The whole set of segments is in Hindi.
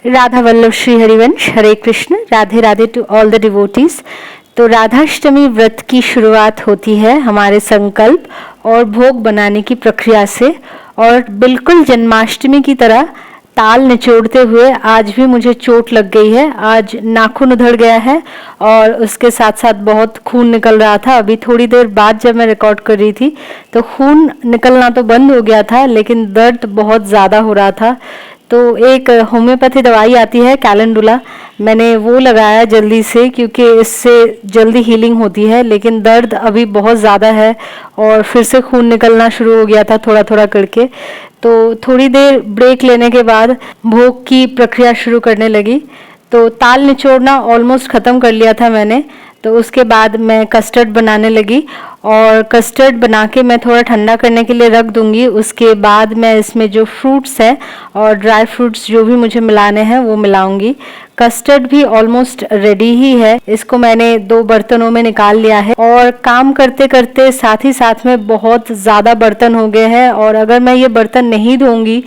Radha Vallabh Shri Harivansh, Hare Krishna, Radhe Radhe to all the devotees. तो राधाष्टमी व्रत की शुरुआत होती है हमारे संकल्प और भोग बनाने की प्रक्रिया से, और बिल्कुल जन्माष्टमी की तरह ताल निचोड़ते हुए आज भी मुझे चोट लग गई है। आज नाखून उधड़ गया है और उसके साथ साथ बहुत खून निकल रहा था। अभी थोड़ी देर बाद जब मैं रिकॉर्ड कर रही थी तो खून निकलना तो बंद हो गया था, लेकिन दर्द बहुत ज़्यादा हो रहा था। तो एक होम्योपैथी दवाई आती है कैलेंडुला, मैंने वो लगाया जल्दी से, क्योंकि इससे जल्दी हीलिंग होती है। लेकिन दर्द अभी बहुत ज़्यादा है और फिर से खून निकलना शुरू हो गया था थोड़ा थोड़ा करके। तो थोड़ी देर ब्रेक लेने के बाद भोग की प्रक्रिया शुरू करने लगी। तो ताल निचोड़ना ऑलमोस्ट ख़त्म कर लिया था मैंने। तो उसके बाद मैं कस्टर्ड बनाने लगी, और कस्टर्ड बना के मैं थोड़ा ठंडा करने के लिए रख दूंगी। उसके बाद मैं इसमें जो फ्रूट्स हैं और ड्राई फ्रूट्स जो भी मुझे मिलाने हैं वो मिलाऊंगी। कस्टर्ड भी ऑलमोस्ट रेडी ही है। इसको मैंने 2 बर्तनों में निकाल लिया है, और काम करते करते साथ ही साथ में बहुत ज़्यादा बर्तन हो गए हैं, और अगर मैं ये बर्तन नहीं धोऊंगी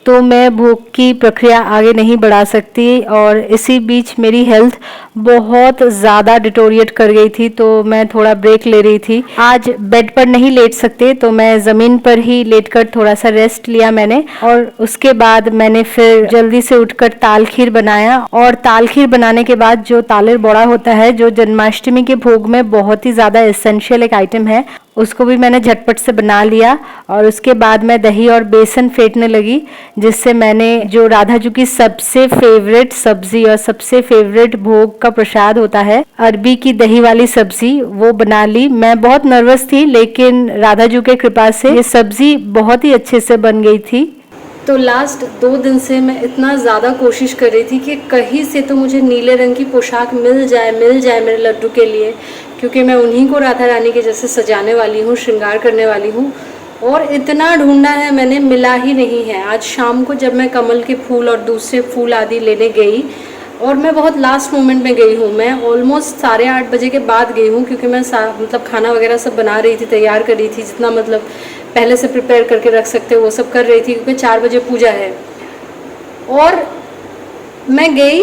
तो मैं भोग की प्रक्रिया आगे नहीं बढ़ा सकती। और इसी बीच मेरी हेल्थ बहुत ज़्यादा डिटोरिएट कर गई थी, तो मैं थोड़ा ब्रेक ले रही थी। आज बेड पर नहीं लेट सकते, तो मैं ज़मीन पर ही लेटकर थोड़ा सा रेस्ट लिया मैंने। और उसके बाद मैंने फिर जल्दी से उठकर ताल खीर बनाया। और ताल खीर बनाने के बाद जो तालेर बड़ा होता है, जो जन्माष्टमी के भोग में बहुत ही ज़्यादा एसेंशियल एक आइटम है, उसको भी मैंने झटपट से बना लिया। और उसके बाद मैं दही और बेसन फेंटने लगी, जिससे मैंने जो राधा जी की सबसे फेवरेट सब्जी और सबसे फेवरेट भोग का प्रसाद होता है, अरबी की दही वाली सब्जी, वो बना ली। मैं बहुत नर्वस थी, लेकिन राधा जी के कृपा से ये सब्जी बहुत ही अच्छे से बन गई थी। तो लास्ट 2 दिन से मैं इतना ज़्यादा कोशिश कर रही थी कि कहीं से तो मुझे नीले रंग की पोशाक मिल जाए मेरे लड्डू के लिए, क्योंकि मैं उन्हीं को राधा रानी के जैसे सजाने वाली हूँ, श्रृंगार करने वाली हूँ। और इतना ढूंढा है मैंने, मिला ही नहीं है। आज शाम को जब मैं कमल के फूल और दूसरे फूल आदि लेने गई, और मैं बहुत लास्ट मोमेंट में गई हूँ, मैं ऑलमोस्ट 8:30 बजे के बाद गई हूँ, क्योंकि मैं मतलब खाना वगैरह सब बना रही थी, तैयार कर रही थी, जितना मतलब पहले से प्रिपेयर करके रख सकते हो वो सब कर रही थी, क्योंकि 4 बजे पूजा है। और मैं गई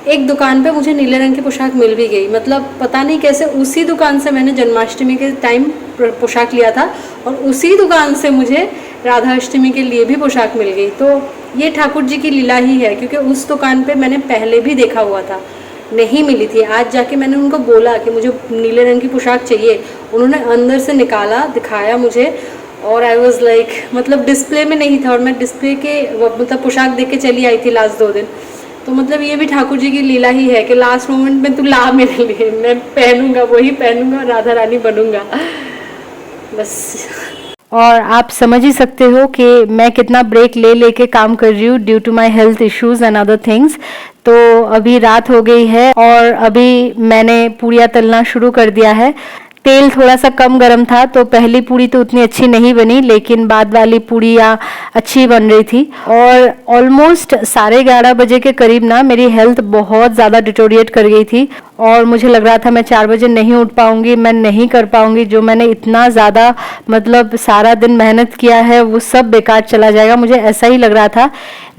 एक दुकान पे, मुझे नीले रंग की पोशाक मिल भी गई। मतलब पता नहीं कैसे उसी दुकान से मैंने जन्माष्टमी के टाइम पोशाक लिया था, और उसी दुकान से मुझे राधा अष्टमी के लिए भी पोशाक मिल गई। तो ये ठाकुर जी की लीला ही है, क्योंकि उस दुकान पे मैंने पहले भी देखा हुआ था, नहीं मिली थी। आज जाके मैंने उनको बोला कि मुझे नीले रंग की पोशाक चाहिए, उन्होंने अंदर से निकाला, दिखाया मुझे, और आई वॉज लाइक, मतलब डिस्प्ले में नहीं था, और मैं डिस्प्ले के मतलब पोशाक देख के चली आई थी लास्ट 2 दिन। तो मतलब ये भी ठाकुर जी की लीला ही है कि लास्ट मोमेंट में तू ला मेरे लिए, मैं पहनूंगा, वही पहनूंगा, राधा रानी बनूंगा बस। और आप समझ ही सकते हो कि मैं कितना ब्रेक ले लेके काम कर रही हूँ due to my health issues and other things. तो अभी रात हो गई है, और अभी मैंने पूड़ियाँ तलना शुरू कर दिया है। तेल थोड़ा सा कम गर्म था, तो पहली पूड़ी तो उतनी अच्छी नहीं बनी, लेकिन बाद वाली पूड़ियाँ अच्छी बन रही थी। और ऑलमोस्ट 11:30 बजे के करीब ना मेरी हेल्थ बहुत ज़्यादा डिटोरिएट कर गई थी, और मुझे लग रहा था मैं 4 बजे नहीं उठ पाऊंगी, मैं नहीं कर पाऊंगी, जो मैंने इतना ज़्यादा मतलब सारा दिन मेहनत किया है वो सब बेकार चला जाएगा, मुझे ऐसा ही लग रहा था।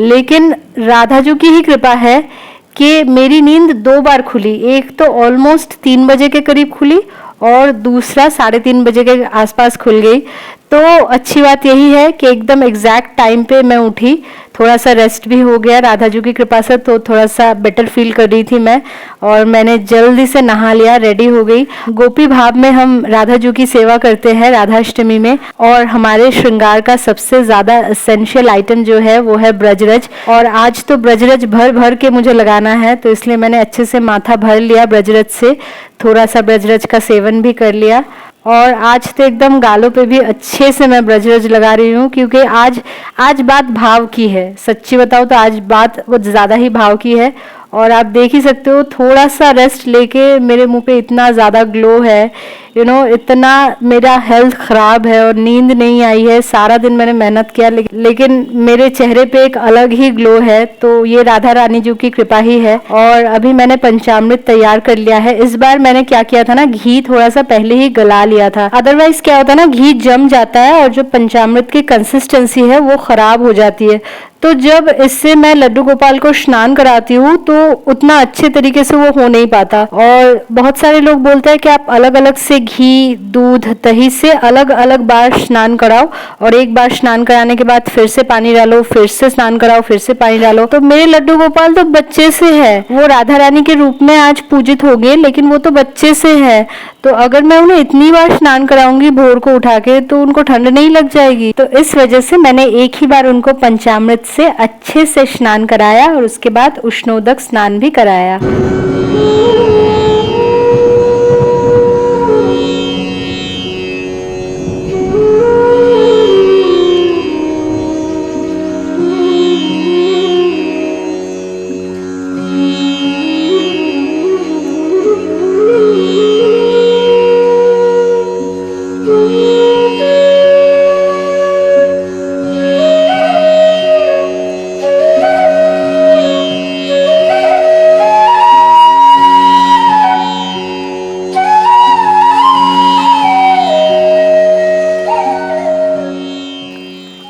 लेकिन राधा जी की ही कृपा है कि मेरी नींद 2 बार खुली। एक तो ऑलमोस्ट 3 बजे के करीब खुली, और दूसरा 3:30 बजे के आसपास खुल गई। तो अच्छी बात यही है कि एकदम एग्जैक्ट टाइम पे मैं उठी, थोड़ा सा रेस्ट भी हो गया राधा जी की कृपा से, तो थोड़ा सा बेटर फील कर रही थी मैं। और मैंने जल्दी से नहा लिया, रेडी हो गई। गोपी भाव में हम राधा जी की सेवा करते हैं राधाष्टमी में, और हमारे श्रृंगार का सबसे ज़्यादा एसेंशियल आइटम जो है वो है ब्रजरज। और आज तो ब्रजरज भर भर के मुझे लगाना है, तो इसलिए मैंने अच्छे से माथा भर लिया ब्रजरज से, थोड़ा सा ब्रजरज का सेवन भी कर लिया। और आज तो एकदम गालों पे भी अच्छे से मैं ब्रजरज लगा रही हूँ, क्योंकि आज बात भाव की है। सच्ची बताओ तो आज बात कुछ ज़्यादा ही भाव की है। और आप देख ही सकते हो, थोड़ा सा रेस्ट लेके मेरे मुंह पे इतना ज़्यादा ग्लो है इतना मेरा हेल्थ खराब है और नींद नहीं आई है, सारा दिन मैंने मेहनत किया, लेकिन मेरे चेहरे पे एक अलग ही ग्लो है। तो ये राधा रानी जी की कृपा ही है। और अभी मैंने पंचामृत तैयार कर लिया है। इस बार मैंने क्या किया था ना, घी थोड़ा सा पहले ही गला लिया था। अदरवाइज क्या होता है ना, घी जम जाता है और जो पंचामृत की कंसिस्टेंसी है वो खराब हो जाती है। तो जब इससे मैं लड्डू गोपाल को स्नान कराती हूँ तो उतना अच्छे तरीके से वो हो नहीं पाता। और बहुत सारे लोग बोलते हैं कि आप अलग अलग से घी, दूध, दही से अलग अलग बार स्नान कराओ और एक बार स्नान कराने के बाद फिर से पानी डालो, फिर से स्नान कराओ, फिर से पानी डालो। तो मेरे लड्डू गोपाल तो बच्चे से है, वो राधा रानी के रूप में आज पूजित हो गए, लेकिन वो तो बच्चे से है। तो अगर मैं उन्हें इतनी बार स्नान कराऊंगी भोर को उठा के तो उनको ठंड नहीं लग जाएगी। तो इस वजह से मैंने एक ही बार उनको पंचामृत से अच्छे से स्नान कराया और उसके बाद उष्णोदक स्नान भी कराया।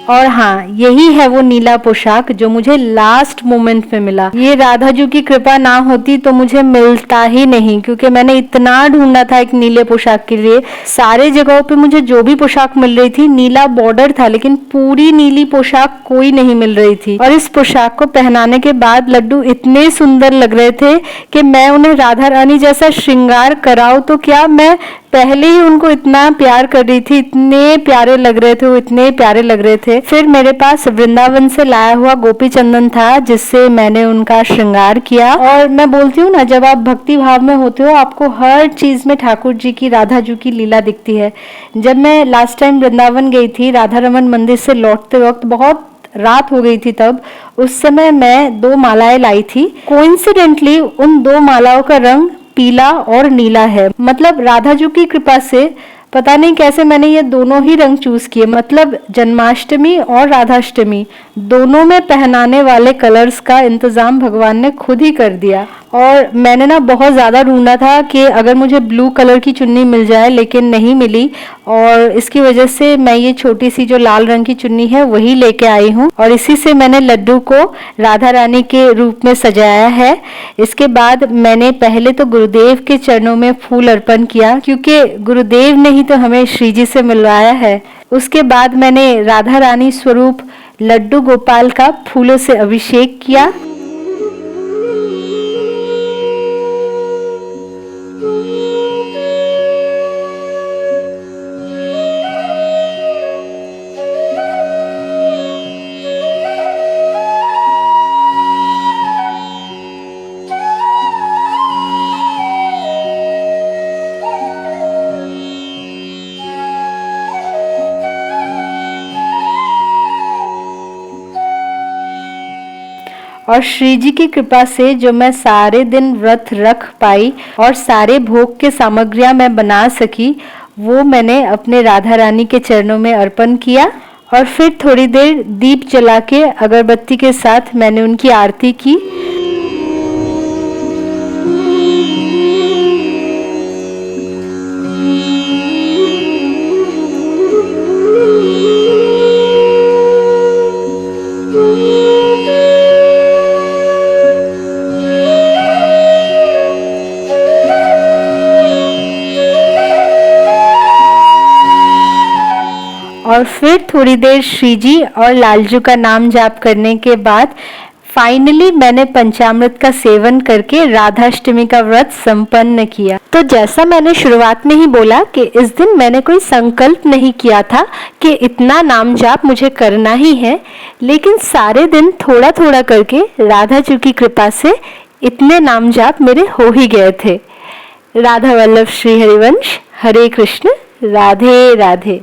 और हाँ, यही है वो नीला पोशाक जो मुझे लास्ट मोमेंट में मिला। ये राधा जी की कृपा ना होती तो मुझे मिलता ही नहीं, क्योंकि मैंने इतना ढूंढा था एक नीले पोशाक के लिए। सारे जगहों पे मुझे जो भी पोशाक मिल रही थी नीला बॉर्डर था, लेकिन पूरी नीली पोशाक कोई नहीं मिल रही थी। और इस पोशाक को पहनाने के बाद लड्डू इतने सुंदर लग रहे थे कि मैं उन्हें राधा रानी जैसा श्रृंगार कराऊं तो क्या, मैं पहले ही उनको इतना प्यार कर रही थी। इतने प्यारे लग रहे थे वो, इतने प्यारे लग रहे थे। फिर मेरे पास वृंदावन से लाया हुआ गोपी चंदन था जिससे मैंने उनका श्रृंगार किया। और मैं बोलती हूँ ना, जब आप भक्ति भाव में होते हो आपको हर चीज में ठाकुर जी की, राधा जी की लीला दिखती है। जब मैं लास्ट टाइम वृंदावन गई थी, राधा रमन मंदिर से लौटते वक्त बहुत रात हो गई थी, तब उस समय मैं 2 मालाएं लाई थी। कोइंसिडेंटली उन 2 मालाओं का रंग पीला और नीला है। मतलब राधा जी की कृपा से पता नहीं कैसे मैंने ये दोनों ही रंग चूज किए। मतलब जन्माष्टमी और राधाष्टमी दोनों में पहनाने वाले कलर्स का इंतजाम भगवान ने खुद ही कर दिया। और मैंने ना बहुत ज़्यादा ढूंढा था कि अगर मुझे ब्लू कलर की चुन्नी मिल जाए, लेकिन नहीं मिली। और इसकी वजह से मैं ये छोटी सी जो लाल रंग की चुन्नी है वही लेके आई हूँ और इसी से मैंने लड्डू को राधा रानी के रूप में सजाया है। इसके बाद मैंने पहले तो गुरुदेव के चरणों में फूल अर्पण किया, क्योंकि गुरुदेव ने ही तो हमें श्री जी से मिलवाया है। उसके बाद मैंने राधा रानी स्वरूप लड्डू गोपाल का फूलों से अभिषेक किया। और श्री जी की कृपा से जो मैं सारे दिन व्रत रख पाई और सारे भोग के सामग्रियां मैं बना सकी, वो मैंने अपने राधा रानी के चरणों में अर्पण किया। और फिर थोड़ी देर दीप जला के अगरबत्ती के साथ मैंने उनकी आरती की। और फिर थोड़ी देर श्री जी और लालजू का नाम जाप करने के बाद फाइनली मैंने पंचामृत का सेवन करके राधाष्टमी का व्रत संपन्न किया। तो जैसा मैंने शुरुआत में ही बोला कि इस दिन मैंने कोई संकल्प नहीं किया था कि इतना नाम जाप मुझे करना ही है, लेकिन सारे दिन थोड़ा थोड़ा करके राधा जी की कृपा से इतने नाम जाप मेरे हो ही गए थे। राधा वल्लभ श्री हरिवंश। हरे कृष्ण। राधे राधे।